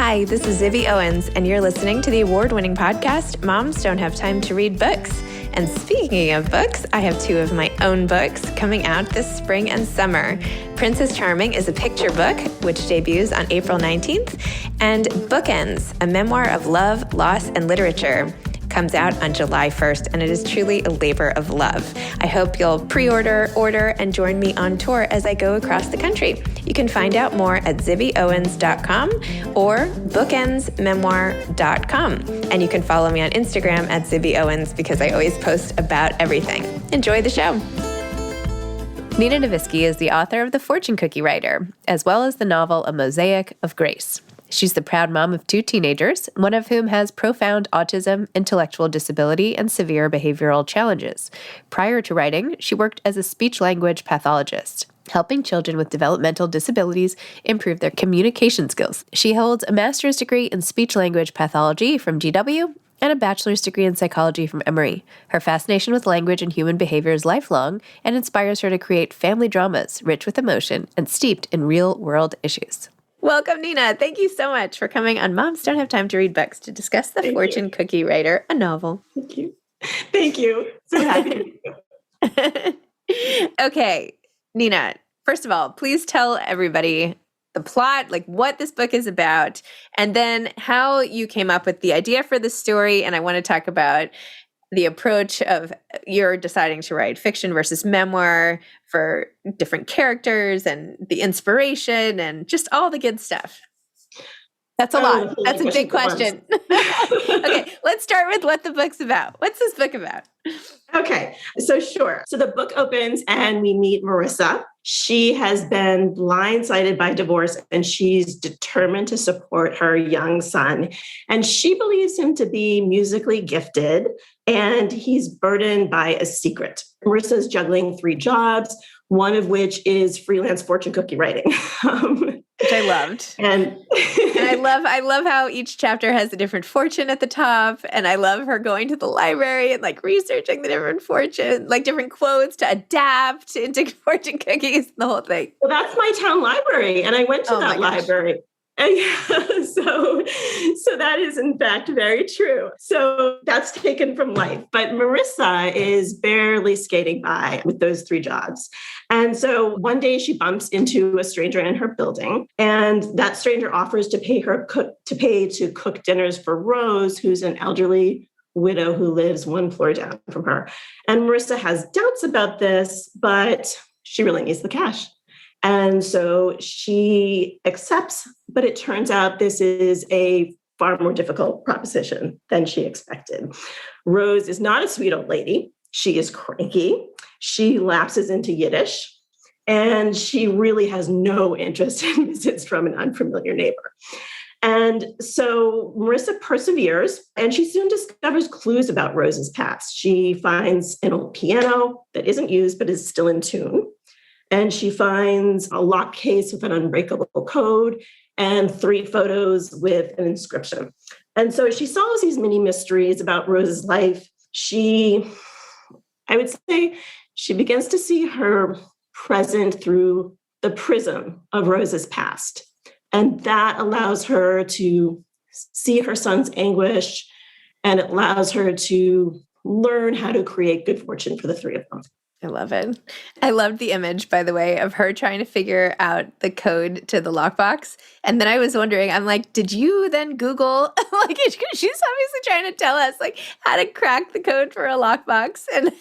Hi, this is Zibby Owens, and you're listening to the award-winning podcast, Moms Don't Have Time to Read Books. And speaking of books, I have two of my own books coming out this spring and summer. Princess Charming is a picture book, which debuts on April 19th, and Bookends, a memoir of love, loss, and literature, comes out on July 1st, and it is truly a labor of love. I hope you'll pre-order, order, and join me on tour as I go across the country. You can find out more at zibbyowens.com or bookendsmemoir.com. And you can follow me on Instagram at zibbyowens because I always post about everything. Enjoy the show. Nina Navisky is the author of The Fortune Cookie Writer, as well as the novel A Mosaic of Grace. She's the proud mom of two teenagers, one of whom has profound autism, intellectual disability, and severe behavioral challenges. Prior to writing, she worked as a speech-language pathologist, helping children with developmental disabilities improve their communication skills. She holds a master's degree in speech-language pathology from GW and a bachelor's degree in psychology from Emory. Her fascination with language and human behavior is lifelong and inspires her to create family dramas rich with emotion and steeped in real-world issues. Welcome, Nina. Thank you so much for coming on Moms Don't Have Time to Read Books to discuss The Fortune Cookie Writer, a novel. Thank you. Thank you. So happy to be here. Okay, Nina, first of all, please tell everybody the plot, like what this book is about, and then how you came up with the idea for the story. And I want to talk about the approach of you're deciding to write fiction versus memoir for different characters and the inspiration and just all the good stuff. That's a lot. That's a big question. Okay, let's start with what the book's about. What's this book about? Okay, so sure. So the book opens and we meet Marissa. She has been blindsided by divorce and she's determined to support her young son. And she believes him to be musically gifted and he's burdened by a secret. Marissa's juggling 3 jobs, one of which is freelance fortune cookie writing. Which I loved. And I love how each chapter has a different fortune at the top. And I love her going to the library and like researching the different fortune, like different quotes to adapt into fortune cookies, the whole thing. Well, that's my town library. And I went to that library. And so that is in fact very true. So that's taken from life. But Marissa is barely skating by with those 3 jobs. And so one day she bumps into a stranger in her building, and that stranger offers to pay to cook dinners for Rose, who's an elderly widow who lives 1 floor down from her. And Marissa has doubts about this, but she really needs the cash. And so she accepts, but it turns out this is a far more difficult proposition than she expected. Rose is not a sweet old lady. She is cranky. She lapses into Yiddish, and she really has no interest in visits from an unfamiliar neighbor. And so Marissa perseveres, and she soon discovers clues about Rose's past. She finds an old piano that isn't used, but is still in tune. And she finds a lock case with an unbreakable code and 3 photos with an inscription. And so she solves these mini mysteries about Rose's life. I would say she begins to see her present through the prism of Rose's past. And that allows her to see her son's anguish, and it allows her to learn how to create good fortune for the 3 of them. I love it. I loved the image, by the way, of her trying to figure out the code to the lockbox. And then I was wondering, I'm like, did you then Google, like, she's obviously trying to tell us, like, how to crack the code for a lockbox and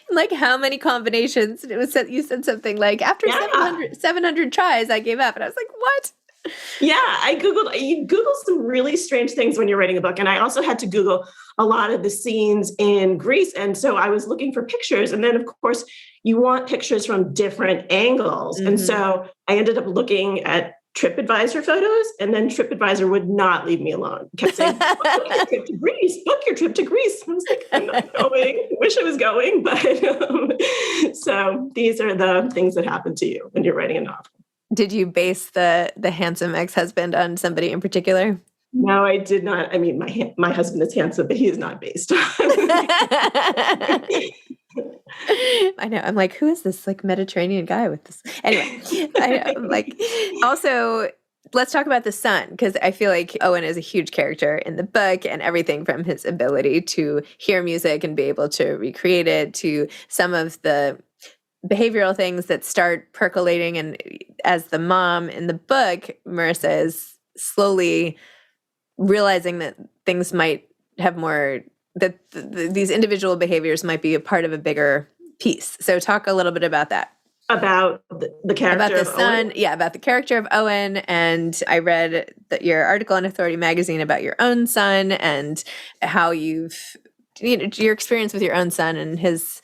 like how many combinations. And it was, you said something like, after 700 tries, I gave up. And I was like, what? Yeah, you Google some really strange things when you're writing a book. And I also had to Google a lot of the scenes in Greece. And so I was looking for pictures. And then, of course, you want pictures from different angles. Mm-hmm. And so I ended up looking at TripAdvisor photos, and then TripAdvisor would not leave me alone. It kept saying, book your trip to Greece, book your trip to Greece. I was like, I'm not going. Wish I was going. But so these are the things that happen to you when you're writing a novel. Did you base the handsome ex-husband on somebody in particular? No, I did not. I mean, my husband is handsome, but he is not based on. I know. I'm like, who is this like Mediterranean guy with this? Anyway, I'm like, also, let's talk about the son, because I feel like Owen is a huge character in the book, and everything from his ability to hear music and be able to recreate it to some of the behavioral things that start percolating. And as the mom in the book, Marissa is slowly realizing that things might have more, that these individual behaviors might be a part of a bigger piece. So talk a little bit about that. About the character about the of son, Owen? yeah, about the character of Owen. And I read your article in Authority magazine about your own son and how you've, your experience with your own son and his.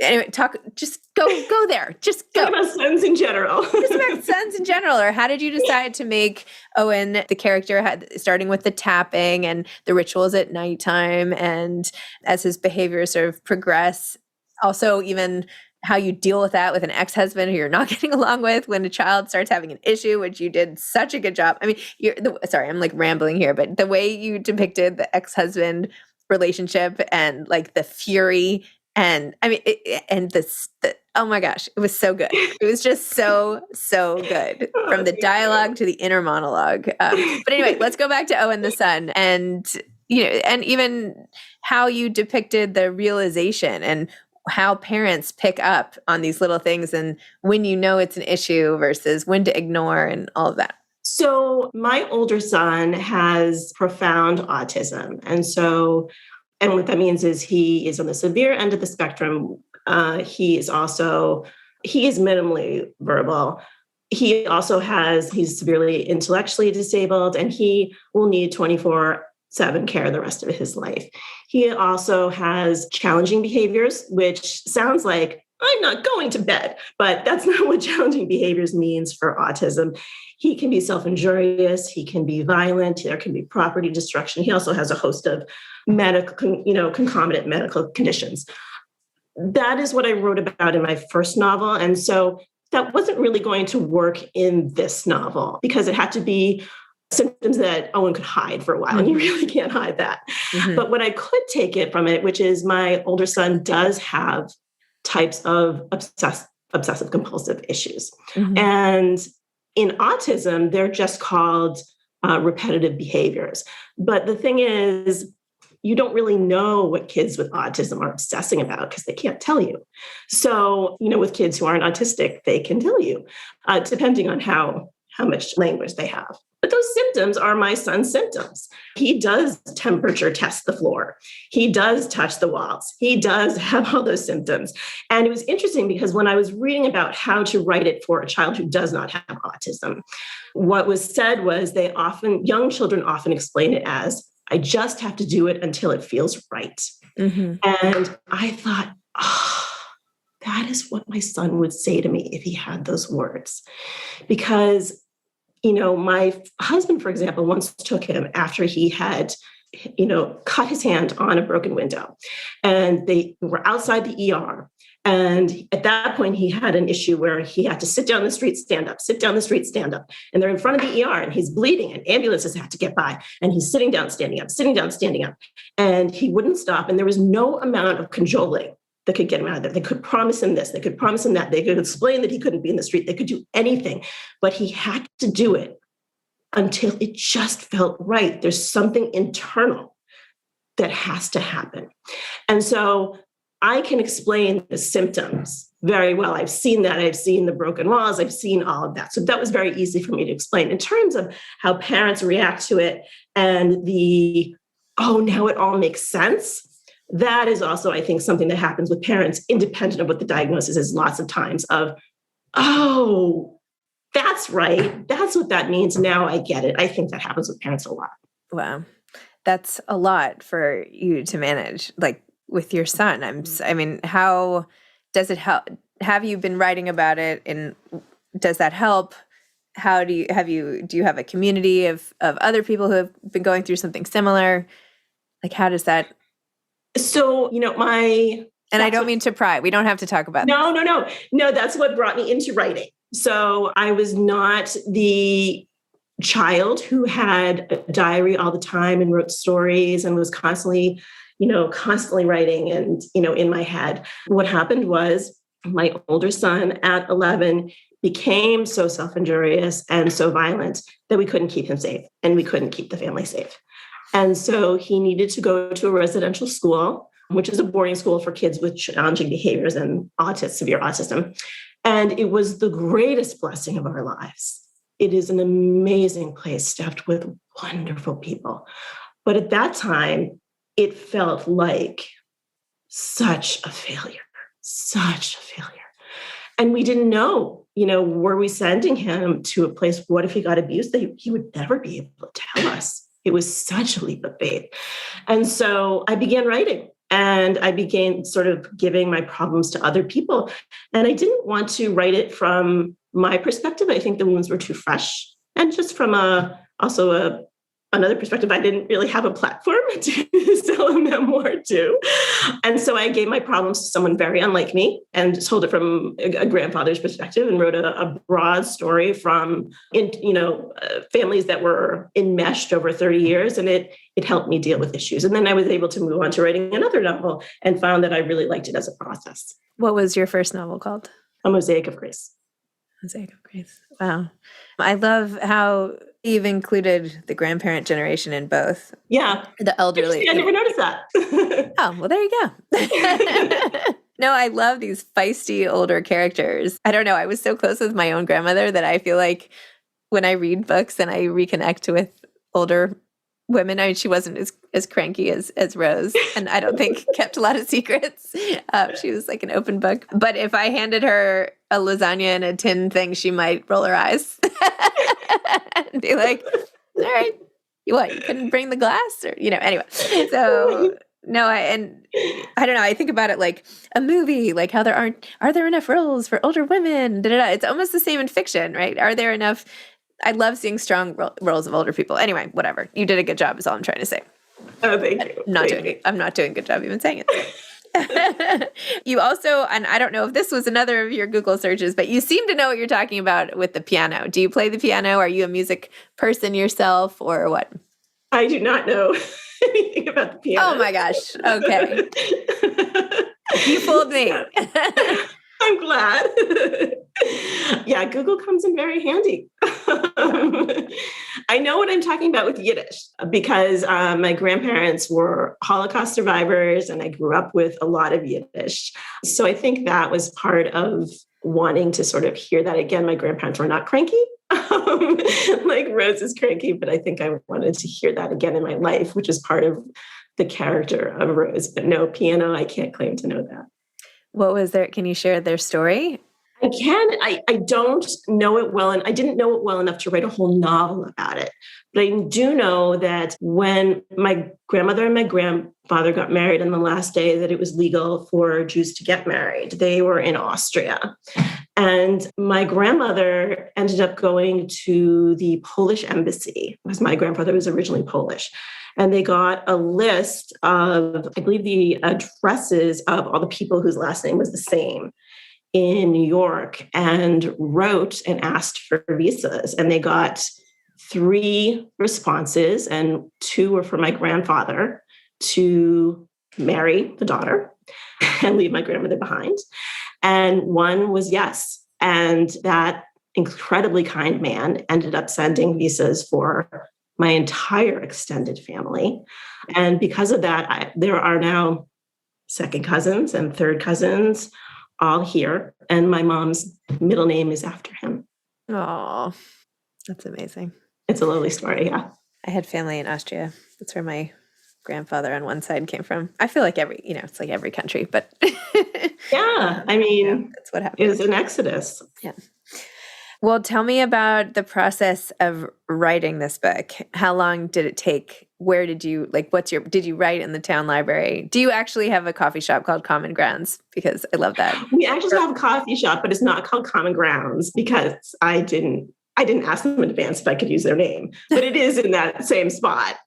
Anyway, just go there. Just go. Talk about sons in general. Just about sons in general. Or how did you decide to make Owen the character, starting with the tapping and the rituals at nighttime, and as his behaviors sort of progress, also even how you deal with that with an ex-husband who you're not getting along with when a child starts having an issue, which you did such a good job. I mean, sorry, I'm like rambling here, but the way you depicted the ex-husband relationship and like the fury. And I mean, oh my gosh, it was so good. It was just so good, from the dialogue to the inner monologue. But anyway, let's go back to Owen the son, and and even how you depicted the realization and how parents pick up on these little things, and when it's an issue versus when to ignore, and all of that. So my older son has profound autism, and what that means is he is on the severe end of the spectrum. He is minimally verbal. He's severely intellectually disabled, and he will need 24/7 care the rest of his life. He also has challenging behaviors, which sounds like I'm not going to bed, but that's not what challenging behaviors means for autism. He can be self-injurious. He can be violent. There can be property destruction. He also has a host of concomitant medical conditions. That is what I wrote about in my first novel. And so that wasn't really going to work in this novel because it had to be symptoms that Owen could hide for a while, and you really can't hide that. Mm-hmm. But what I could take it from it, which is my older son does have types of obsessive compulsive issues. Mm-hmm. And in autism, they're just called repetitive behaviors. But the thing is, you don't really know what kids with autism are obsessing about because they can't tell you. So, with kids who aren't autistic, they can tell you, depending on how much language they have. But those symptoms are my son's symptoms. He does temperature test the floor. He does touch the walls. He does have all those symptoms. And it was interesting because when I was reading about how to write it for a child who does not have autism, what was said was young children often explain it as, I just have to do it until it feels right. Mm-hmm. And I thought, that is what my son would say to me if he had those words. Because my husband, for example, once took him after he had, cut his hand on a broken window, and they were outside the ER. And at that point, he had an issue where he had to sit down the street, stand up, sit down the street, stand up. And they're in front of the ER and he's bleeding and ambulances have to get by. And he's sitting down, standing up, sitting down, standing up. And he wouldn't stop. And there was no amount of cajoling that could get him out of there. They could promise him this. They could promise him that. They could explain that he couldn't be in the street. They could do anything. But he had to do it until it just felt right. There's something internal that has to happen. And so I can explain the symptoms very well. I've seen that. I've seen the broken walls. I've seen all of that. So that was very easy for me to explain. In terms of how parents react to it and now it all makes sense, that is also, I think, something that happens with parents independent of what the diagnosis is lots of times of, that's right. That's what that means. Now I get it. I think that happens with parents a lot. Wow. That's a lot for you to manage, like with your son. How does it help? Have you been writing about it, and does that help? How do you have a community of other people who have been going through something similar? Like, how does that? So, I don't mean to pry. We don't have to talk about No, that's what brought me into writing. So I was not the child who had a diary all the time and wrote stories and was constantly writing and, in my head. What happened was my older son at 11 became so self-injurious and so violent that we couldn't keep him safe and we couldn't keep the family safe. And so he needed to go to a residential school, which is a boarding school for kids with challenging behaviors and severe autism. And it was the greatest blessing of our lives. It is an amazing place stuffed with wonderful people. But at that time, it felt like such a failure. And we didn't know, were we sending him to a place? What if he got abused? That he would never be able to tell us. It was such a leap of faith. And so I began writing. And I began sort of giving my problems to other people. And I didn't want to write it from my perspective. I think the wounds were too fresh. And just from another perspective, I didn't really have a platform to sell a memoir to. And so I gave my problems to someone very unlike me and told it from a grandfather's perspective and wrote a broad story from families that were enmeshed over 30 years. And it helped me deal with issues. And then I was able to move on to writing another novel and found that I really liked it as a process. What was your first novel called? A Mosaic of Grace. Mosaic of Grace. Wow. I love how you've included the grandparent generation in both. Yeah. The elderly. I never noticed that. Oh, well, there you go. No, I love these feisty older characters. I don't know. I was so close with my own grandmother that I feel like when I read books and I reconnect with older women, I mean, she wasn't as cranky as Rose, and I don't think kept a lot of secrets. She was like an open book. But if I handed her a lasagna in a tin thing, she might roll her eyes and be like, all right, you couldn't bring the glass? Or, anyway. So, no, I don't know. I think about it like a movie, like how are there enough roles for older women? Da-da-da. It's almost the same in fiction, right? Are there enough? I love seeing strong roles of older people. Anyway, whatever. You did a good job is all I'm trying to say. Oh, thank you. I'm not doing a good job even saying it. You also, and I don't know if this was another of your Google searches, but you seem to know what you're talking about with the piano. Do you play the piano? Are you a music person yourself or what? I do not know anything about the piano. Oh my gosh. Okay. You fooled me. I'm glad. Yeah, Google comes in very handy. I know what I'm talking about with Yiddish because my grandparents were Holocaust survivors and I grew up with a lot of Yiddish. So I think that was part of wanting to sort of hear that again. My grandparents were not cranky, like Rose is cranky, but I think I wanted to hear that again in my life, which is part of the character of Rose. But no, piano, I can't claim to know that. What was there? Can you share their story? I can. I don't know it well, and I didn't know it well enough to write a whole novel about it. But I do know that when my grandmother and my grandfather got married on the last day that it was legal for Jews to get married, they were in Austria. And my grandmother ended up going to the Polish embassy because my grandfather was originally Polish. And they got a list of, I believe, the addresses of all the people whose last name was the same in New York and wrote and asked for visas. And they got 3 responses, and 2 were for my grandfather to marry the daughter and leave my grandmother behind. And 1 was yes. And that incredibly kind man ended up sending visas for my entire extended family. And because of that, there are now second cousins and third cousins all here. And my mom's middle name is after him. Oh, that's amazing. It's a lovely story, yeah. I had family in Austria. That's where my grandfather on one side came from. I feel like it's like every country, but yeah, I mean, that's what happened. It was an exodus. Yeah. Well, tell me about the process of writing this book. How long did it take? Where did you, did you write in the town library? Do you actually have a coffee shop called Common Grounds? Because I love that. We actually have a coffee shop, but it's not called Common Grounds because I didn't ask them in advance if I could use their name, but it is in that same spot.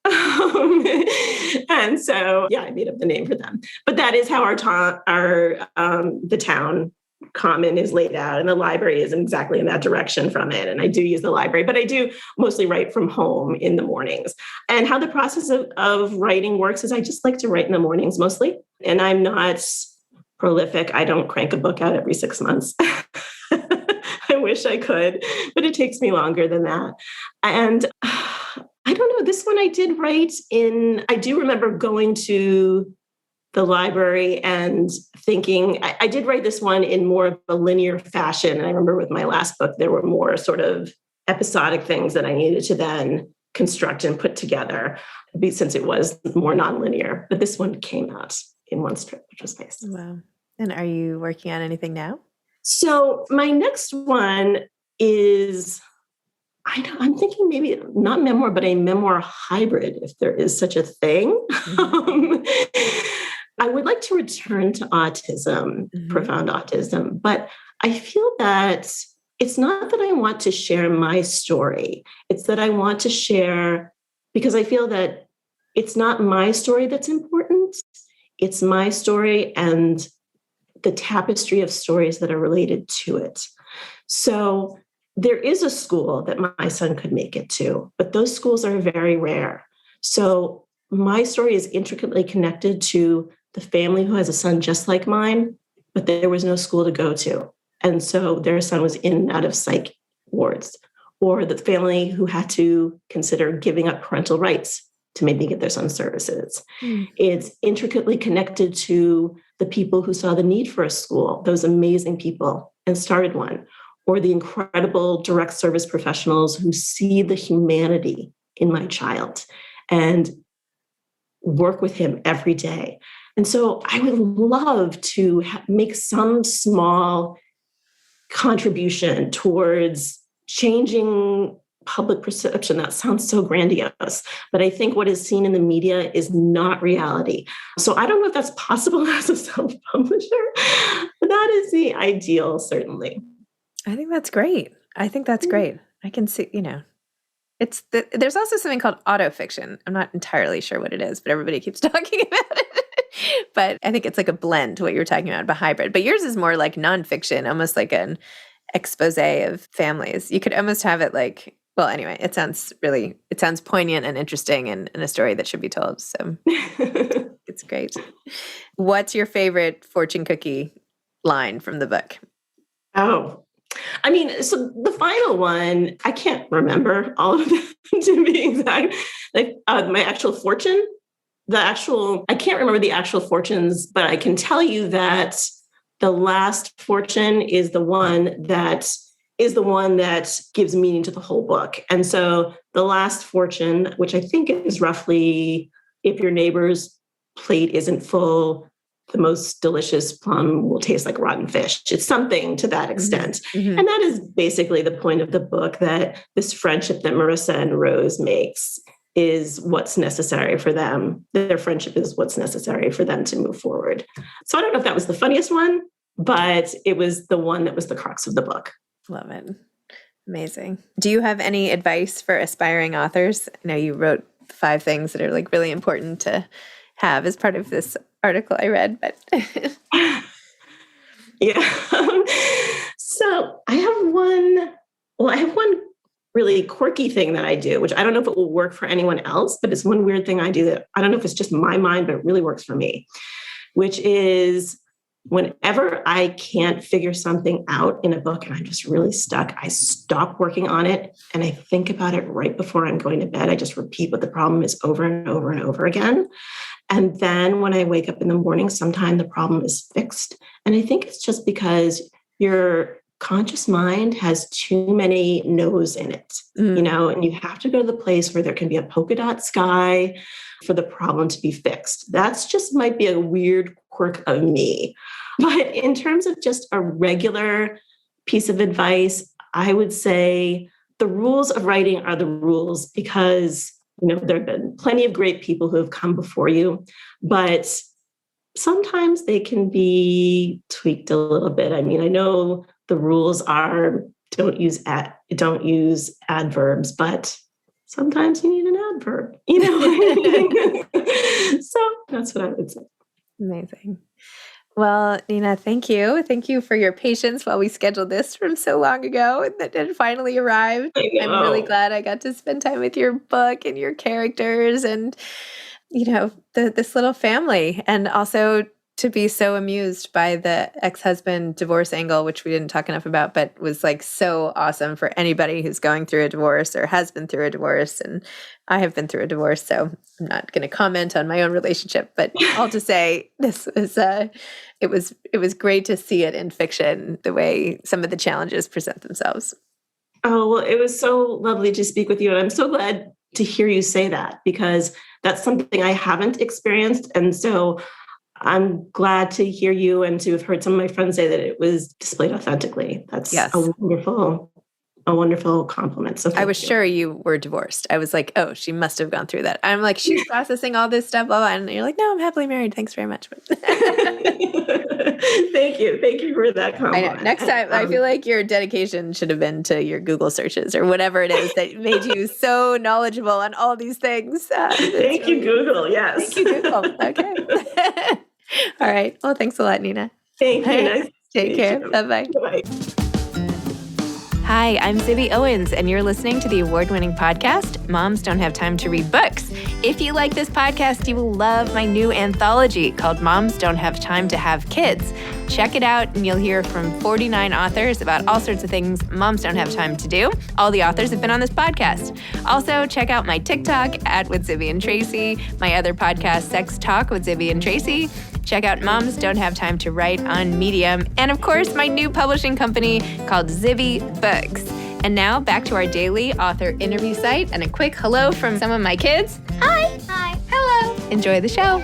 And so, yeah, I made up the name for them. But that is how the town Common is laid out, and the library is exactly in that direction from it. And I do use the library, but I do mostly write from home in the mornings. And how the process of writing works is I just like to write in the mornings mostly. And I'm not prolific. I don't crank a book out every 6 months. I I wish I could, but it takes me longer than that. And I don't know, this one I did write I do remember going to the library and thinking, I did write this one in more of a linear fashion. And I remember with my last book, there were more sort of episodic things that I needed to then construct and put together, since it was more nonlinear. But this one came out in one strip, which was nice. Wow. And are you working on anything now? So my next one is, I'm thinking maybe not memoir, but a memoir hybrid, if there is such a thing. I would like to return to autism, profound autism, but I feel that it's not that I want to share my story. It's that I want to share, because I feel that it's not my story that's important. It's my story and the tapestry of stories that are related to it. So there is a school that my son could make it to, but those schools are very rare. So my story is intricately connected to the family who has a son just like mine, but there was no school to go to. And so their son was in and out of psych wards, or the family who had to consider giving up parental rights to maybe get their son services. It's intricately connected to the people who saw the need for a school, those amazing people, and started one, or the incredible direct service professionals who see the humanity in my child and work with him every day. And so I would love to make some small contribution towards changing public perception. That sounds so grandiose, but I think what is seen in the media is not reality. So I don't know if that's possible as a self-publisher, but that is the ideal, certainly. I think that's great. I can see, there's also something called autofiction. I'm not entirely sure what it is, but everybody keeps talking about it. But I think it's like a blend, what you're talking about, a hybrid. But yours is more like nonfiction, almost like an expose of families. You could almost have it like, well, anyway, it sounds poignant and interesting and a story that should be told. So it's great. What's your favorite fortune cookie line from the book? Oh, I mean, so the final one, I can't remember all of them to be exact. Like my actual fortune, I can't remember the actual fortunes, but I can tell you that the last fortune is the one that gives meaning to the whole book. And so the last fortune, which I think is roughly, if your neighbor's plate isn't full, the most delicious plum will taste like rotten fish. It's something to that extent. Mm-hmm. And that is basically the point of the book, that this friendship that Marissa and Rose makes is what's necessary for them. Their friendship is what's necessary for them to move forward. So I don't know if that was the funniest one, but it was the one that was the crux of the book. Love it. Amazing. Do you have any advice for aspiring authors? I know you wrote 5 things that are like really important to have as part of this article I read, but yeah. So I have one really quirky thing that I do, which I don't know if it will work for anyone else, but it's one weird thing I do that I don't know if it's just my mind, but it really works for me, which is whenever I can't figure something out in a book and I'm just really stuck, I stop working on it and I think about it right before I'm going to bed. I just repeat what the problem is over and over and over again. And then when I wake up in the morning, sometimes the problem is fixed. And I think it's just because your conscious mind has too many no's in it, and you have to go to the place where there can be a polka dot sky for the problem to be fixed. That's just might be a weird quirk of me. But in terms of just a regular piece of advice, I would say the rules of writing are the rules, because there have been plenty of great people who have come before you, but sometimes they can be tweaked a little bit. I mean, I know the rules are don't use adverbs, but sometimes you need an adverb, So that's what I would say. Amazing. Well, Nina, thank you. Thank you for your patience while we scheduled this from so long ago and that it finally arrived. I'm really glad I got to spend time with your book and your characters and, this little family. And also to be so amused by the ex-husband divorce angle, which we didn't talk enough about, but was like so awesome for anybody who's going through a divorce or has been through a divorce. And I have been through a divorce, so I'm not going to comment on my own relationship, but all to say this was, it was great to see it in fiction, the way some of the challenges present themselves. Oh, well, it was so lovely to speak with you. And I'm so glad to hear you say that, because that's something I haven't experienced. And so I'm glad to hear you and to have heard some of my friends say that it was displayed authentically. That's a wonderful compliment. So I was sure you were divorced. I was like, oh, she must have gone through that. I'm like, she's processing all this stuff, blah, blah. And you're like, no, I'm happily married. Thanks very much. Thank you. Thank you for that compliment. I know. Next time, I feel like your dedication should have been to your Google searches or whatever it is that made you so knowledgeable on all these things. Thank you, Google. Yes. Thank you, Google. Okay. All right. Well, thanks a lot, Nina. Thank you. Nice. Take care. Bye-bye. Bye-bye. Hi, I'm Zibby Owens, and you're listening to the award-winning podcast, Moms Don't Have Time to Read Books. If you like this podcast, you will love my new anthology called Moms Don't Have Time to Have Kids. Check it out, and you'll hear from 49 authors about all sorts of things moms don't have time to do. All the authors have been on this podcast. Also, check out my TikTok @with Zibby and Tracy, my other podcast, Sex Talk with Zibby and Tracy. Check out Moms Don't Have Time to Write on Medium. And of course, my new publishing company called Zibby Books. And now back to our daily author interview site and a quick hello from some of my kids. Hi. Hi. Hello. Enjoy the show.